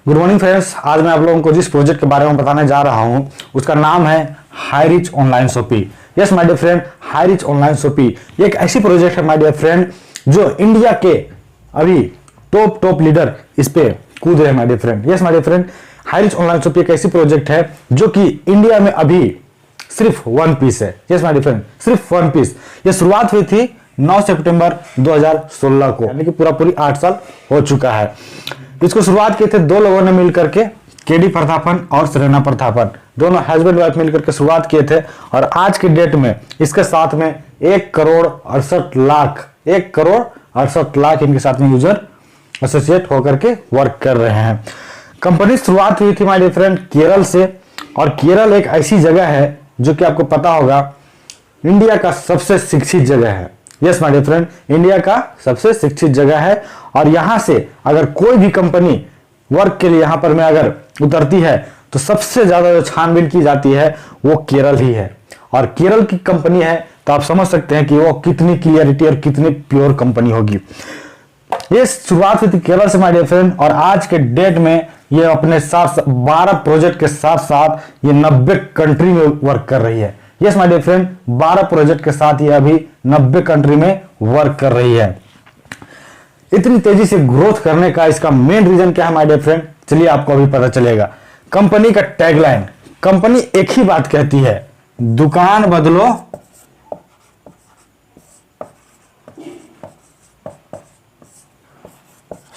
Good morning friends, आज मैं आप लोगों को जिस प्रोजेक्ट के बारे में बताने जा रहा हूं उसका नाम है HiRich online shoppe. Yes my dear friend, HiRich online shoppe एक ऐसी प्रोजेक्ट है माय डियर फ्रेंड जो इंडिया के अभी टॉप लीडर इस पे कूद रहे हैं my dear friend. Yes my dear friend, HiRich online shoppe एक ऐसी प्रोजेक्ट है जो कि इंडिया में अभी सिर्फ वन पीस है। यस माय डियर फ्रेंड, सिर्फ वन पीस। ये शुरुआत हुई थी 9 सितंबर 2016 को, यानी कि पूरी 8 साल हो चुका है। इसको शुरुआत किए थे दो लोगों ने मिलकर के, केडी प्रतापन और सेरेना प्रतापन, दोनों हस्बैंड वाइफ मिलकर के शुरुआत किए थे। और आज के डेट में इसके साथ में 1,68,00,000 इनके साथ में यूजर एसोसिएट होकर के वर्क कर रहे हैं। कंपनी शुरुआत हुई थी माय डियर फ्रेंड केरल से, और केरल एक ऐसी जगह है जो कि आपको पता होगा इंडिया का सबसे शिक्षित जगह है। Yes my dear friend, India का सबसे शिक्षित जगह है। और यहां से अगर कोई भी कंपनी वर्क के लिए यहां पर में अगर उतरती है तो सबसे ज्यादा जो छानबीन की जाती है वो केरल ही है। और केरल की कंपनी है तो आप समझ सकते हैं कि वो कितनी क्लियरिटी और कितनी प्योर कंपनी होगी। ये शुरुआत हुई थी केरल से माय डियर फ्रेंड, और आज के डेट में ये अपने साथ 12 प्रोजेक्ट के साथ साथ ये 90 कंट्री में वर्क कर रही है। Yes my dear friend, 12 project के साथ ये अभी 90 कंट्री में वर्क कर रही है। इतनी तेजी से ग्रोथ करने का इसका मेन रीजन क्या है माय डियर फ्रेंड, चलिए आपको अभी पता चलेगा। कंपनी का टैगलाइन, कंपनी एक ही बात कहती है, दुकान बदलो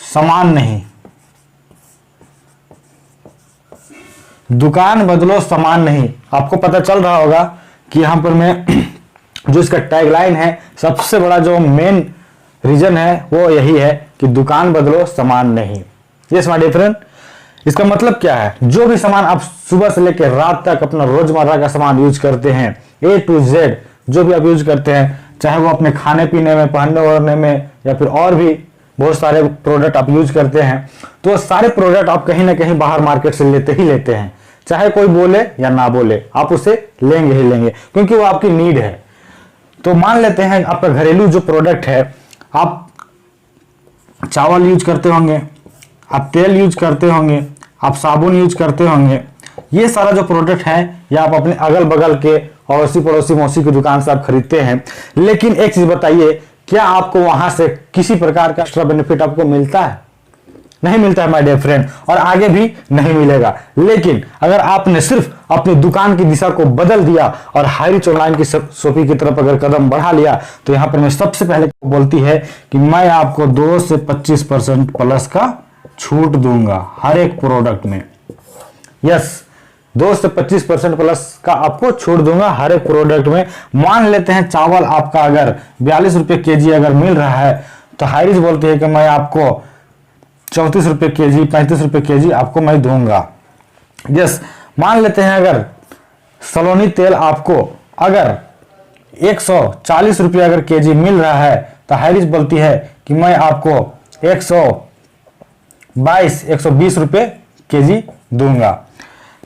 सामान नहीं। दुकान बदलो सामान नहीं। आपको पता चल रहा होगा कि यहां पर मैं जो इसका टैगलाइन है, सबसे बड़ा जो मेन रीजन है वो यही है कि दुकान बदलो सामान नहीं। यस माय डियर फ्रेंड, इसका मतलब क्या है, जो भी सामान आप सुबह से लेकर रात तक अपना रोजमर्रा का सामान यूज करते हैं, A to Z जो भी आप यूज करते हैं, चाहे वो अपने खाने पीने में, पहनने ओढ़ने में, या फिर और भी बहुत सारे प्रोडक्ट आप यूज करते हैं, तो सारे प्रोडक्ट आप कहीं ना कहीं बाहर मार्केट से लेते ही लेते हैं। चाहे कोई बोले या ना बोले, आप उसे लेंगे ही लेंगे क्योंकि वो आपकी नीड है। तो मान लेते हैं आपका घरेलू जो प्रोडक्ट है, आप चावल यूज करते होंगे, आप तेल यूज करते होंगे, आप साबुन यूज करते होंगे। ये सारा जो प्रोडक्ट है ये आप अपने अगल बगल के अड़ोसी पड़ोसी मौसी की दुकान से आप खरीदते हैं। लेकिन एक चीज बताइए, क्या आपको वहां से किसी प्रकार का एक्स्ट्रा बेनिफिट आपको मिलता है? नहीं मिलता है माय डियर फ्रेंड, और आगे भी नहीं मिलेगा। लेकिन अगर आपने सिर्फ अपनी दुकान की दिशा को बदल दिया और हाईरिच ऑनलाइन की शॉपी की तरफ अगर कदम बढ़ा लिया, तो यहां पर मैं सबसे पहले बोलती है कि मैं आपको 2 से 25% प्लस का छूट दूंगा हर एक प्रोडक्ट में। यस, 2 से 25% प्लस का आपको छूट दूंगा हर एक प्रोडक्ट में। मान लेते हैं चावल आपका अगर 42 रुपए केजी अगर मिल रहा है, तो हाईरिच बोलती है कि मैं आपको 34 रुपए केजी, 35 रुपए केजी आपको मैं दूंगा। यस, मान लेते हैं अगर सलोनी तेल आपको अगर 140 रुपये अगर केजी मिल रहा है, तो हाईरिच बोलती है कि मैं आपको 120 रुपये केजी दूंगा।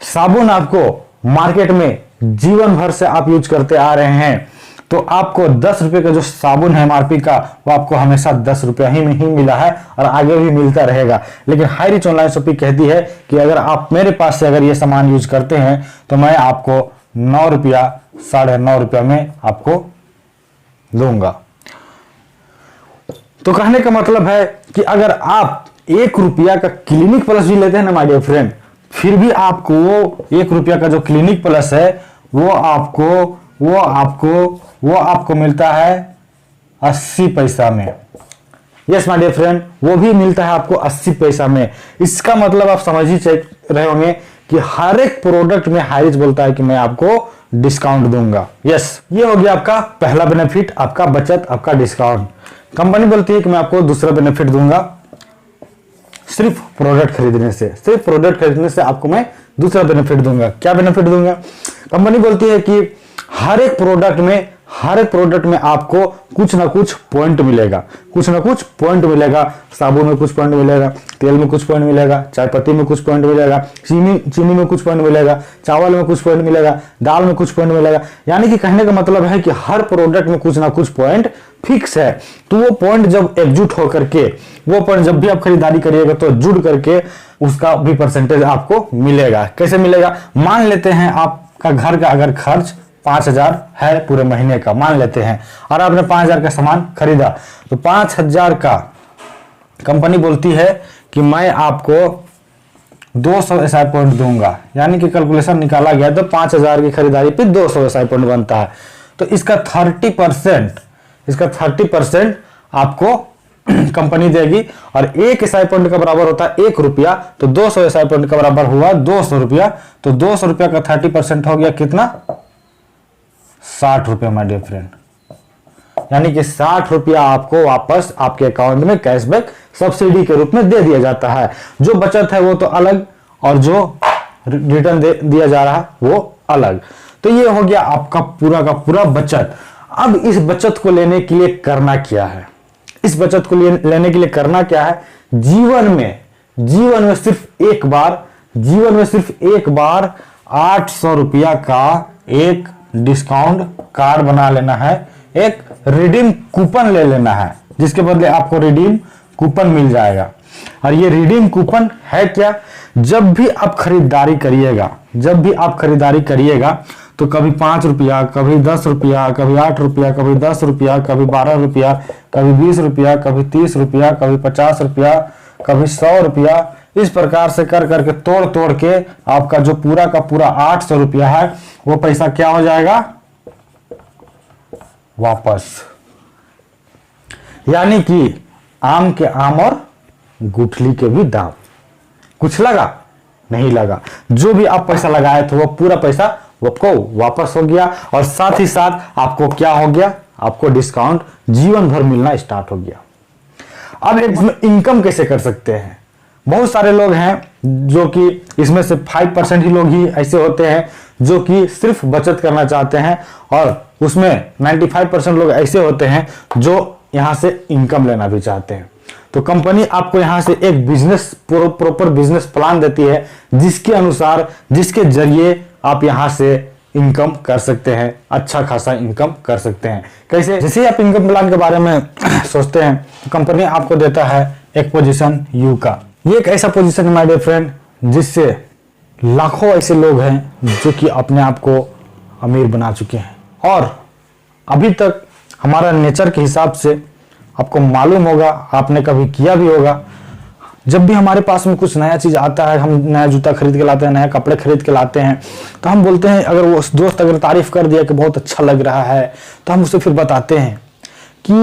साबुन आपको मार्केट में जीवन भर से आप यूज करते आ रहे हैं, तो आपको 10 रुपए का जो साबुन है एमआरपी का, वो आपको हमेशा 10 रुपया ही में ही मिला है और आगे भी मिलता रहेगा। लेकिन हाईरिच ऑनलाइन शॉपी कहती है कि अगर आप मेरे पास से अगर ये सामान यूज करते हैं तो मैं आपको 9 रुपया, 9.5 रुपया में आपको दूंगा। तो कहने का मतलब है कि अगर आप 1 रुपया का क्लिनिक प्लस भी लेते हैं ना माय डियर फ्रेंड, फिर भी आपको वो 1 रुपया का जो क्लिनिक प्लस है वो आपको मिलता है 80 पैसा में। यस माय डियर फ्रेंड, वो भी मिलता है आपको 80 पैसा में। इसका मतलब आप समझ ही रहे होंगे कि हर एक प्रोडक्ट में हाईरिच बोलता है कि मैं आपको डिस्काउंट दूंगा। यस, ये हो गया आपका पहला बेनिफिट, आपका बचत, आपका डिस्काउंट। कंपनी बोलती है कि मैं आपको दूसरा बेनिफिट दूंगा, सिर्फ प्रोडक्ट खरीदने से आपको मैं दूसरा बेनिफिट दूंगा। क्या बेनिफिट दूंगा? कंपनी बोलती है कि हर एक प्रोडक्ट में हर प्रोडक्ट में आपको कुछ ना कुछ पॉइंट मिलेगा, कुछ ना कुछ पॉइंट मिलेगा। साबुन में कुछ पॉइंट मिलेगा, तेल में कुछ पॉइंट मिलेगा, चाय पत्ती में कुछ पॉइंट मिलेगा, चीनी में कुछ पॉइंट मिलेगा, चावल में कुछ पॉइंट मिलेगा, दाल में कुछ पॉइंट मिलेगा। यानी कि कहने का मतलब है कि हर प्रोडक्ट में कुछ ना कुछ पॉइंट फिक्स है। तो वो पॉइंट जब एकजुट होकर के, वो पॉइंट जब भी आप खरीदारी करिएगा तो जुड़ करके उसका भी परसेंटेज आपको मिलेगा। कैसे मिलेगा? मान लेते हैं आपका घर का अगर खर्च 5,000 है पूरे महीने का, मान लेते हैं, और आपने 5,000 का सामान खरीदा, तो 5,000 का कंपनी बोलती है कि मैं आपको 200 एसआई पॉइंट दूंगा। यानी कि कैलकुलेशन निकाला गया तो 5,000 की खरीदारी पे 200 एसआई पॉइंट बनता है। तो इसका 30% आपको कंपनी देगी, और एक एसआई पॉइंट का बराबर होता है 1 रुपया, तो 200 एसआई पॉइंट का बराबर हुआ 200 रुपया। तो 200 रुपया का 30% हो गया कितना? 60 रुपया, माय डियर फ्रेंड। यानी कि 60 रुपया आपको वापस आपके अकाउंट में कैशबैक सब्सिडी के रूप में दे दिया जाता है। जो बचत है वो तो अलग, और जो रिटर्न दिया जा रहा है वो अलग। तो ये हो गया आपका पूरा का पूरा बचत। अब इस बचत को लेने के लिए करना क्या है? इस बचत को लेने के लिए करना क्या है? जीवन में सिर्फ एक बार 800 रुपया का एक डिस्काउंट कार्ड बना लेना है, एक रिडीम कूपन ले लेना है, जिसके बदले आपको रिडीम कूपन मिल जाएगा। और ये रिडीम कूपन है क्या? जब भी आप खरीदारी करिएगा तो कभी 5 रुपया, कभी 10 रुपया, कभी 8 रुपया, कभी 10 रुपया, कभी 12 रुपया, कभी 20 रुपया, कभी 30 रुपया, कभी 50 रुपया, कभी 100 रुपया, इस प्रकार से कर करके तोड़ के आपका जो पूरा का पूरा 800 रुपया है वो पैसा क्या हो जाएगा? वापस। यानी कि आम के आम और गुठली के भी दाम। कुछ लगा? नहीं लगा। जो भी आप पैसा लगाए थे वो पूरा पैसा आपको वापस हो गया, और साथ ही साथ आपको क्या हो गया? आपको डिस्काउंट जीवन भर मिलना स्टार्ट हो गया। अब इसमें इनकम कैसे कर सकते हैं? बहुत सारे लोग हैं जो कि इसमें से 5% ही लोग ही ऐसे होते हैं जो कि सिर्फ बचत करना चाहते हैं, और उसमें 95% लोग ऐसे होते हैं जो यहां से इनकम लेना भी चाहते हैं। तो कंपनी आपको यहां से एक बिजनेस प्रॉपर बिजनेस प्लान देती है, जिसके अनुसार, जिसके जरिए आप यहां से इनकम कर सकते हैं, अच्छा खासा इनकम कर सकते हैं। कैसे? जैसे आप इनकम प्लान के बारे में सोचते हैं, कंपनी आपको देता है एक पोजीशन यू का। ये एक ऐसा पोजीशन है माय डियर फ्रेंड, जिससे लाखों ऐसे लोग हैं जो कि अपने आप को अमीर बना चुके हैं। और अभी तक हमारा नेचर के हिसाब से आपको मालूम होगा, आपने कभी किया भी होगा, जब भी हमारे पास में कुछ नया चीज आता है, हम नया जूता खरीद के लाते हैं, नया कपड़े खरीद के लाते हैं, तो हम बोलते हैं, अगर वो दोस्त अगर तारीफ कर दिया कि बहुत अच्छा लग रहा है, तो हम उसे फिर बताते हैं कि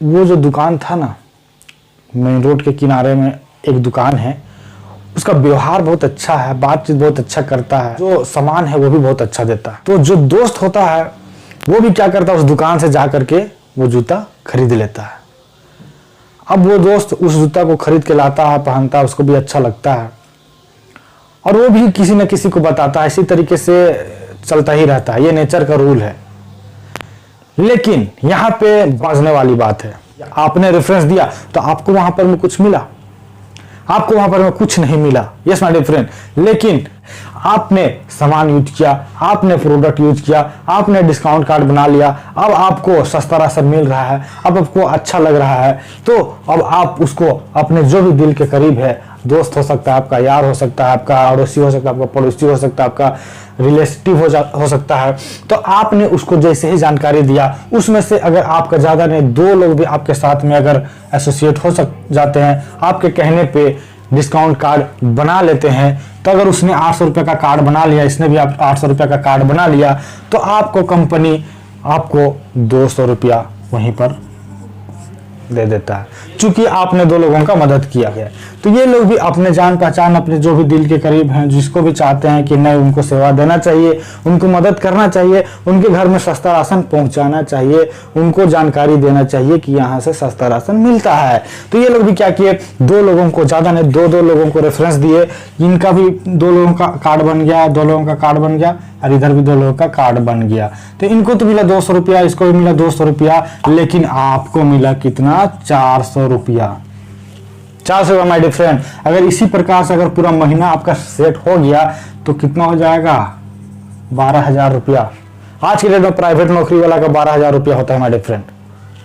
वो जो दुकान था ना, मेन रोड के किनारे में एक दुकान है, उसका व्यवहार बहुत अच्छा है, बातचीत बहुत अच्छा करता है, जो सामान है वो भी बहुत अच्छा देता है। तो जो दोस्त होता है वो भी क्या करता है, उस दुकान से जा करके वो जूता खरीद लेता है। अब वो दोस्त उस जूता को खरीद के लाता है, पहनता है, उसको भी अच्छा लगता है, और वो भी किसी न किसी को बताता है। इसी तरीके से चलता ही रहता है, ये नेचर का रूल है। लेकिन यहाँ पे बाजने वाली बात है, आपने रेफरेंस दिया तो आपको वहां पर में कुछ मिला, आपको वहां पर में कुछ नहीं मिला, यस माय डियर फ्रेंड। लेकिन आपने सामान यूज किया, आपने प्रोडक्ट यूज किया, आपने डिस्काउंट कार्ड बना लिया, अब आपको सस्ता राशन मिल रहा है, अब आपको अच्छा लग रहा है, तो अब आप उसको अपने जो भी दिल के करीब है, दोस्त हो सकता है, आपका यार हो सकता है, आपका अड़ोसी हो सकता है, आपका पड़ोसी हो सकता है, आपका रिलेटिव हो सकता है, तो आपने उसको जैसे ही जानकारी दिया, उसमें से अगर आपका ज्यादा नहीं 2 लोग भी आपके साथ में अगर एसोसिएट हो जाते हैं, आपके कहने पे डिस्काउंट कार्ड बना लेते हैं, तो अगर उसने 800 रुपये का कार्ड बना लिया, इसने भी 800 रुपये का कार्ड बना लिया, तो आपको कंपनी आपको 200 रुपया वहीं पर दे देता है, चूंकि आपने दो लोगों का मदद किया है। तो ये लोग भी अपने जान पहचान, अपने जो भी दिल के करीब हैं, जिसको भी चाहते हैं कि नहीं उनको सेवा देना चाहिए, उनको मदद करना चाहिए, उनके घर में सस्ता राशन पहुंचाना चाहिए, उनको जानकारी देना चाहिए कि यहाँ से सस्ता राशन मिलता है। तो ये लोग भी क्या किए, दो लोगों को, ज्यादा नहीं, दो लोगों को रेफरेंस दिए। इनका भी दो लोगों का कार्ड बन गया, दो लोगों का कार्ड बन गया, और इधर भी दो लोगों का कार्ड बन गया। तो इनको तो मिला 200 रुपया, इसको भी मिला 200 रुपया, लेकिन आपको मिला कितना, 400 रुपया। 400 रुपया माय डियर फ्रेंड। अगर इसी प्रकार से अगर पूरा महीना आपका सेट हो गया तो कितना हो जाएगा, 12,000 रुपया। आज के डेट में प्राइवेट नौकरी वाला का 12,000 रुपया होता है माय डियर फ्रेंड,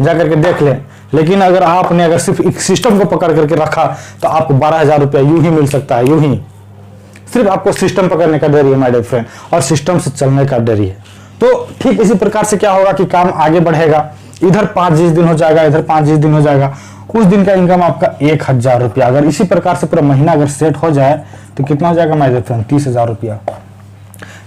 जाकर के देख लें। लेकिन अगर आपने अगर सिर्फ एक सिस्टम को पकड़ करके रखा तो आपको 12,000 रुपया यूं ही मिल सकता है, यूं ही। सिर्फ आपको सिस्टम पकड़ने का डर है माय डियर फ्रेंड, और सिस्टम से चलने का डर है। तो ठीक इसी प्रकार से क्या होगा कि काम आगे बढ़ेगा। इधर 5-10 दिन हो जाएगा, इधर 5-10 दिन हो जाएगा, उस दिन का इनकम आपका 1,000 रुपया। अगर इसी प्रकार से पूरा महीना अगर सेट हो जाए तो कितना हो जाएगा माय डियर फ्रेंड, 30,000 रुपया।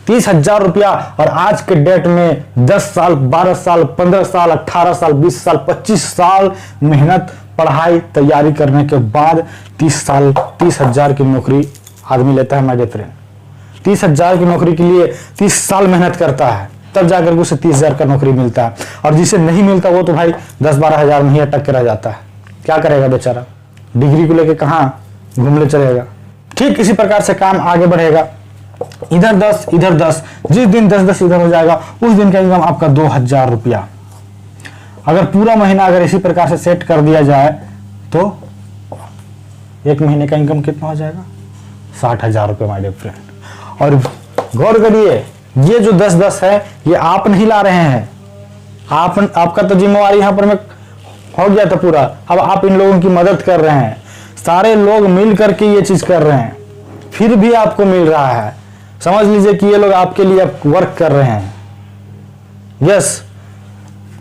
30,000 रुपया। और आज के डेट में 10 साल, 12 साल, 15 साल, 18 साल, 20 साल, 25 साल मेहनत, पढ़ाई, तैयारी करने के बाद 30,000 की नौकरी आदमी लेता है माय डियर फ्रेंड। 30,000 की नौकरी के लिए 30 साल मेहनत करता है, तब जाकर उसे 30,000 का नौकरी मिलता है। और जिसे नहीं मिलता वो तो भाई 10-12 हजार में ही अटक के रह जाता है। क्या करेगा बेचारा, डिग्री को लेके कहाँ घूमने चलेगा। ठीक इसी प्रकार से काम आगे बढ़ेगा। इधर 10, इधर 10, जिस दिन 10-10 इधर हो जाएगा उस दिन का इनकम आपका 2,000 रुपया। अगर पूरा महीना अगर इसी प्रकार से सेट कर दिया जाए तो एक महीने का इनकम कितना हो जाएगा, 60,000 रुपये माय डियर फ्रेंड। और गौर करिए, ये जो 10-10 है ये आप नहीं ला रहे हैं, आपका तो जिम्मेवारी यहाँ पर में हो गया था पूरा। अब आप इन लोगों की मदद कर रहे हैं, सारे लोग मिल करके ये चीज कर रहे हैं, फिर भी आपको मिल रहा है। समझ लीजिए कि ये लोग आपके लिए वर्क कर रहे हैं। यस,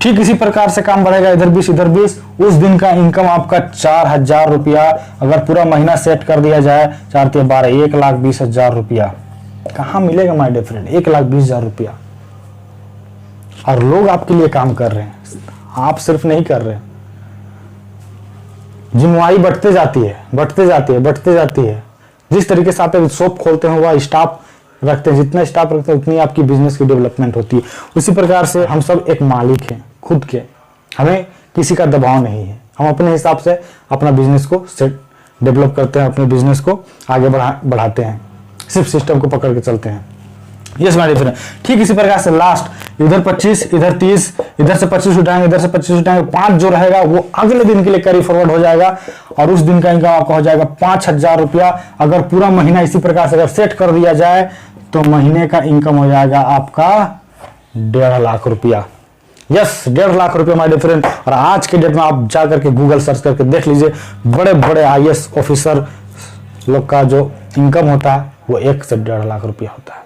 ठीक इसी प्रकार से काम बढ़ेगा। इधर 20, इधर 20, उस दिन का इनकम आपका 4,000 रुपया। अगर पूरा महीना सेट कर दिया जाए, 4×3=12, 1,20,000 रुपया कहाँ मिलेगा माय डियर फ्रेंड, 1,20,000 रुपया। और लोग आपके लिए काम कर रहे हैं, आप सिर्फ नहीं कर रहे। जिम्मेवारी बढ़ते जाती है, बढ़ते जाती है, बढ़ते जाती है। जिस तरीके से आप एक शॉप खोलते हैं, वह स्टाफ रखते हैं, जितना स्टाफ रखते हैं उतनी आपकी बिजनेस की डेवलपमेंट होती है। उसी प्रकार से हम सब एक मालिक हैं खुद के, हमें किसी का दबाव नहीं है। हम अपने हिसाब से अपना बिजनेस को सेट डेवलप करते हैं, अपने बिजनेस को आगे बढ़ाते हैं, सिर्फ सिस्टम को पकड़ के चलते हैं। Yes my dear friend. ठीक इसी प्रकार से लास्ट इधर 25, इधर 30, इधर से 25 उठाएंगे, इधर से 25 उठाएंगे, 5 जो रहेगा वो अगले दिन के लिए कैरी फॉरवर्ड हो जाएगा। और उस दिन का इनकम आपका हो जाएगा 5,000 रुपया। अगर पूरा महीना इसी प्रकार से अगर सेट कर दिया जाए तो महीने का इनकम हो जाएगा आपका 1.5 लाख रुपया। यस, 1.5 लाख रुपया माय डियर फ्रेंड। और आज के डेट में आप जा करके गूगल सर्च करके देख लीजिए, बड़े बड़े IAS ऑफिसर लोग का जो इनकम होता है वो 1 से 1.5 लाख रुपया होता है।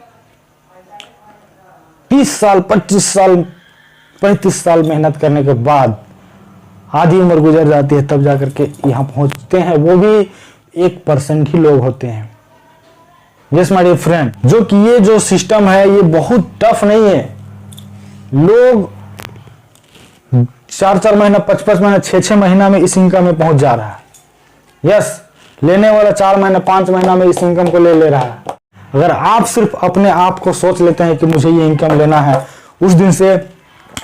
30 साल, 25 साल, 35 साल मेहनत करने के बाद आधी उम्र गुजर जाती है, तब जाकर के यहाँ पहुंचते हैं। वो भी 1% ही लोग होते हैं। यस माय डियर फ्रेंड, जो कि ये जो सिस्टम है ये बहुत टफ नहीं है। लोग 4-4 महीना, 5-5 महीना, 6-6 महीना में इस इनकम में पहुंच जा रहा है। यस, लेने वाला 4 महीना, 5 महीना में इस इनकम को ले रहा है। अगर आप सिर्फ अपने आप को सोच लेते हैं कि मुझे ये इनकम लेना है, उस दिन से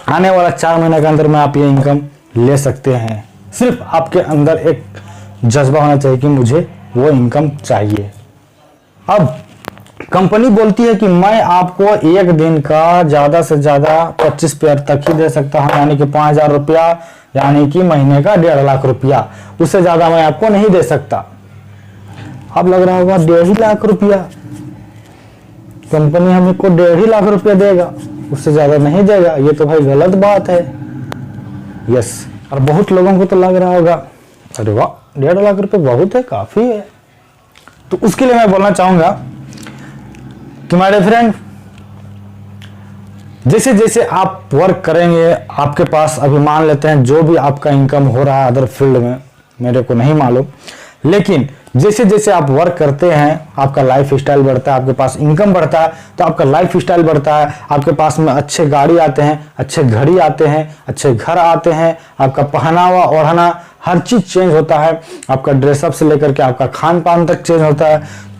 आने वाला 4 महीने के अंदर में आप ये इनकम ले सकते हैं। सिर्फ आपके अंदर एक जज्बा होना चाहिए कि मुझे वो इनकम चाहिए। अब कंपनी बोलती है कि मैं आपको एक दिन का ज्यादा से ज्यादा 25 पेयर तक ही दे सकता हूं, यानी कि 5,000 रुपया, यानी कि महीने का 1.5 लाख रुपया। उससे ज्यादा मैं आपको नहीं दे सकता। अब लग रहा होगा 1.5 लाख रुपया, कंपनी हमको 1.5 लाख रुपया देगा, उससे ज्यादा नहीं देगा, ये तो भाई गलत बात है। यस, और बहुत लोगों को तो लग रहा होगा अरे वाह 1.5 लाख रुपए बहुत है, काफी है। तो उसके लिए मैं बोलना चाहूंगा कि माय डियर फ्रेंड, जैसे जैसे आप वर्क करेंगे, आपके पास अभी मान लेते हैं जो भी आपका इनकम हो रहा है अदर फील्ड में, मेरे को नहीं मालूम, लेकिन जैसे जैसे आप वर्क करते हैं आपका लाइफ स्टाइल बढ़ता है, आपके पास इनकम बढ़ता है, तो आपका लाइफ स्टाइल बढ़ता है, आपके पास में अच्छे गाड़ी आते हैं, अच्छे घड़ी आते हैं, अच्छे घर आते हैं, आपका पहनावा ओढ़ना हर चीज चेंज होता है, आपका ड्रेसअप से लेकर के आपका खान पान तक चेंज होता है।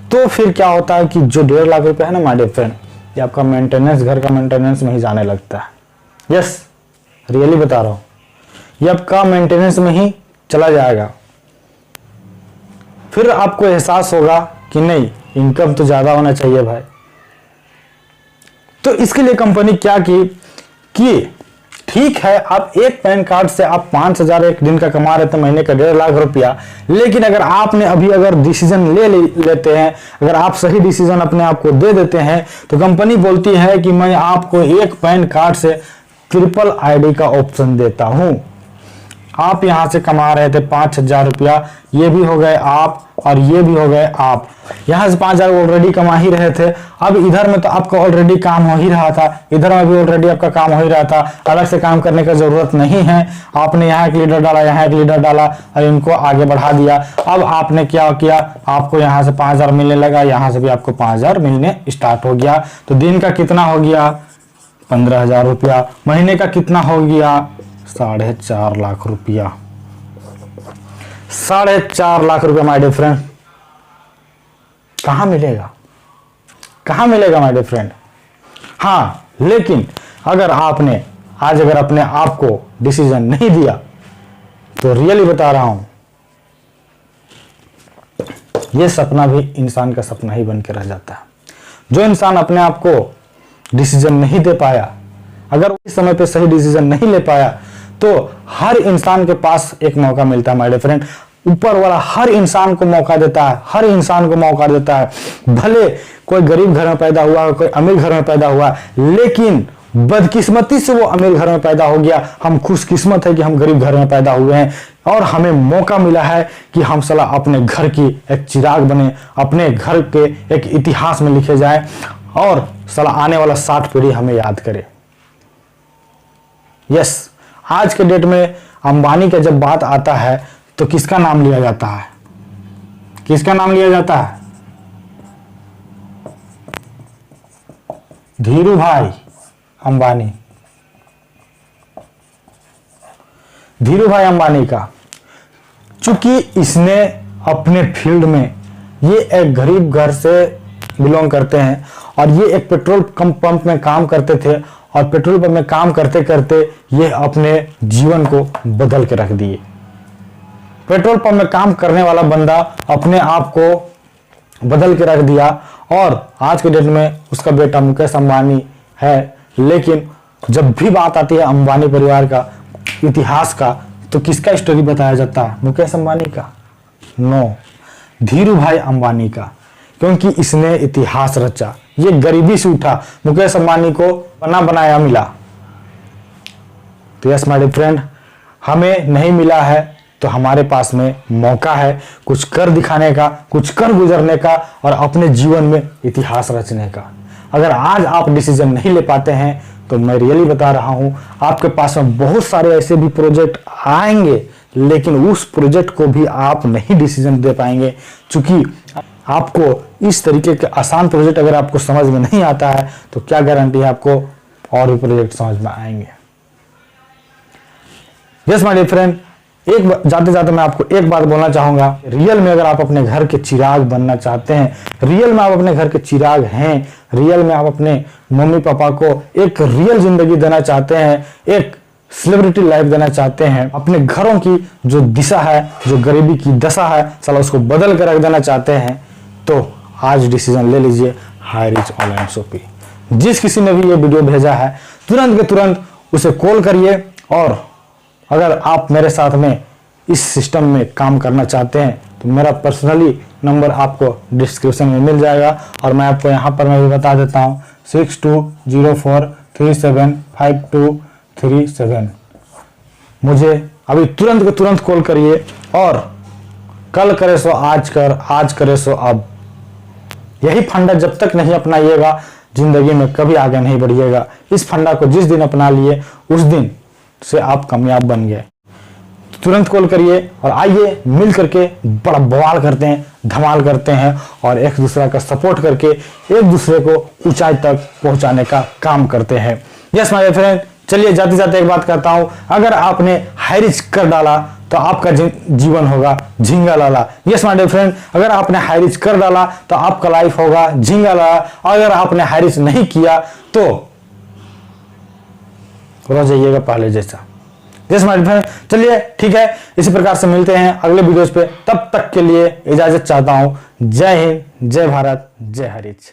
तो फिर क्या होता है कि जो 1.5 लाख रुपए है ना माय डियर फ्रेंड, ये आपका मेंटेनेंस, घर का मेंटेनेंस में ही जाने लगता है। यस, रियली बता रहा हूं, ये आपका मेंटेनेंस में ही चला जाएगा। फिर आपको एहसास होगा कि नहीं, इनकम तो ज्यादा होना चाहिए भाई। तो इसके लिए कंपनी क्या की कि ठीक है, आप एक पैन कार्ड से आप 5,000 एक दिन का कमा रहे थे, महीने का 1.5 लाख रुपया, लेकिन अगर आपने अगर डिसीजन लेते हैं, अगर आप सही डिसीजन अपने आप को दे देते हैं, तो कंपनी बोलती है कि मैं आपको एक पैन कार्ड से ट्रिपल आईडी का ऑप्शन देता हूं। आप यहां से कमा रहे थे 5,000 रुपया, ये भी हो गए आप और ये भी हो गए आप। यहां से 5,000 ऑलरेडी कमा ही रहे थे, अब इधर में तो आपका ऑलरेडी काम हो ही रहा था, इधर में भी ऑलरेडी आपका काम हो ही रहा था, अलग से काम करने का जरूरत नहीं है। आपने यहाँ एक लीडर डाला, यहाँ एक लीडर डाला और इनको आगे बढ़ा दिया। अब आपने क्या किया, आपको यहाँ से 5,000 मिलने लगा, यहाँ से भी आपको 5,000 मिलने स्टार्ट हो गया। तो दिन का कितना हो गया, 15,000 रुपया। महीने का कितना हो गया, 4.5 लाख रुपया। 4.5 लाख रुपया माय डियर फ्रेंड, कहां मिलेगा, कहां मिलेगा माय डियर फ्रेंड। हाँ, लेकिन अगर आपने आज अगर अपने आप को डिसीजन नहीं दिया, तो रियली बता रहा हूं, यह सपना भी इंसान का सपना ही बन के रह जाता है। जो इंसान अपने आप को डिसीजन नहीं दे पाया, अगर इस समय पे सही डिसीजन नहीं ले पाया, तो हर इंसान के पास एक मौका मिलता है माय डियर फ्रेंड। ऊपर वाला हर इंसान को मौका देता है, हर इंसान को मौका देता है। भले कोई गरीब घर में पैदा हुआ, कोई अमीर घर में पैदा हुआ, लेकिन बदकिस्मती से वो अमीर घर में पैदा हो गया। हम खुशकिस्मत है कि हम गरीब घर में पैदा हुए हैं और हमें मौका मिला है कि हम साला अपने घर की एक चिराग बने, अपने घर के एक इतिहास में लिखे जाए और साला आने वाला 60 पीढ़ी हमें याद करे। यस, आज के डेट में अंबानी का जब बात आता है तो किसका नाम लिया जाता है, किसका नाम लिया जाता है, धीरू भाई अंबानी, धीरू भाई अंबानी का। चूंकि इसने अपने फील्ड में, ये एक गरीब घर से बिलोंग करते हैं और ये एक पेट्रोल पंप में काम करते थे और पेट्रोल पंप में काम करते करते ये अपने जीवन को बदल के रख दिए। पेट्रोल पंप में काम करने वाला बंदा अपने आप को बदल के रख दिया और आज के डेट में उसका बेटा मुकेश अंबानी है। लेकिन जब भी बात आती है अंबानी परिवार का इतिहास का, तो किसका स्टोरी बताया जाता है, मुकेश अंबानी का? नो, धीरू भाई अंबानी का, क्योंकि इसने इतिहास रचा। ये गरीबी से उठा, मुकेश अंबानी को बना बनाया मिला। तो यस माय डियर फ्रेंड, हमें नहीं मिला है तो हमारे पास में मौका है कुछ कर दिखाने का, कुछ कर गुजरने का और अपने जीवन में इतिहास रचने का। अगर आज आप डिसीजन नहीं ले पाते हैं तो मैं रियली बता रहा हूं, आपके पास में बहुत सारे ऐसे भी प्रोजेक्ट आएंगे, लेकिन उस प्रोजेक्ट को भी आप नहीं डिसीजन दे पाएंगे। क्योंकि आपको इस तरीके के आसान प्रोजेक्ट अगर आपको समझ में नहीं आता है तो क्या गारंटी है आपको और भी प्रोजेक्ट समझ में आएंगे। यस माय डियर फ्रेंड, एक जाते जाते मैं आपको एक बात बोलना चाहूंगा, रियल में अगर आप अपने घर के चिराग बनना चाहते हैं, रियल में आप अपने घर के चिराग हैं, रियल में आप अपने मम्मी पापा को एक रियल जिंदगी देना चाहते हैं, एक सेलिब्रिटी लाइफ देना चाहते हैं, अपने घरों की जो दिशा है, जो गरीबी की दशा है, साला उसको बदल कर रख देना चाहते हैं, तो आज डिसीजन ले लीजिए हाई रिच ऑनलाइन शॉपिंग। जिस किसी ने भी ये वीडियो भेजा है तुरंत के तुरंत उसे कॉल करिए। और अगर आप मेरे साथ में इस सिस्टम में काम करना चाहते हैं तो मेरा पर्सनली नंबर आपको डिस्क्रिप्शन में मिल जाएगा और मैं आपको यहाँ पर मैं भी बता देता हूँ 6204375237। मुझे अभी तुरंत के तुरंत कॉल करिए और कल करे सो आज कर, आज करे सो अब। यही फंडा जब तक नहीं अपनाइएगा जिंदगी में कभी आगे नहीं बढ़िएगा। इस फंडा को जिस दिन अपना लिए उस दिन से आप कामयाब बन गए। तुरंत कॉल करिए और आइए मिल करके बड़ा बवाल करते हैं, धमाल करते हैं और एक दूसरे का सपोर्ट करके एक दूसरे को ऊंचाई तक पहुंचाने का काम करते हैं। यस माय फ्रेंड, चलिए जाते जाते एक बात कहता हूं, अगर आपने हाई रिस्क कर डाला तो आपका जीवन होगा झिंगा लाला। यस माय डियर फ्रेंड, अगर आपने हाई रिस्क कर डाला तो आपका लाइफ होगा झिंगा लाला। अगर आपने हाई रिस्क नहीं किया तो रह जाइएगा पहले जैसा। यस माय डियर फ्रेंड, चलिए ठीक है, इसी प्रकार से मिलते हैं अगले वीडियोस पे। तब तक के लिए इजाजत चाहता हूं। जय हिंद, जय भारत, जय हरिच।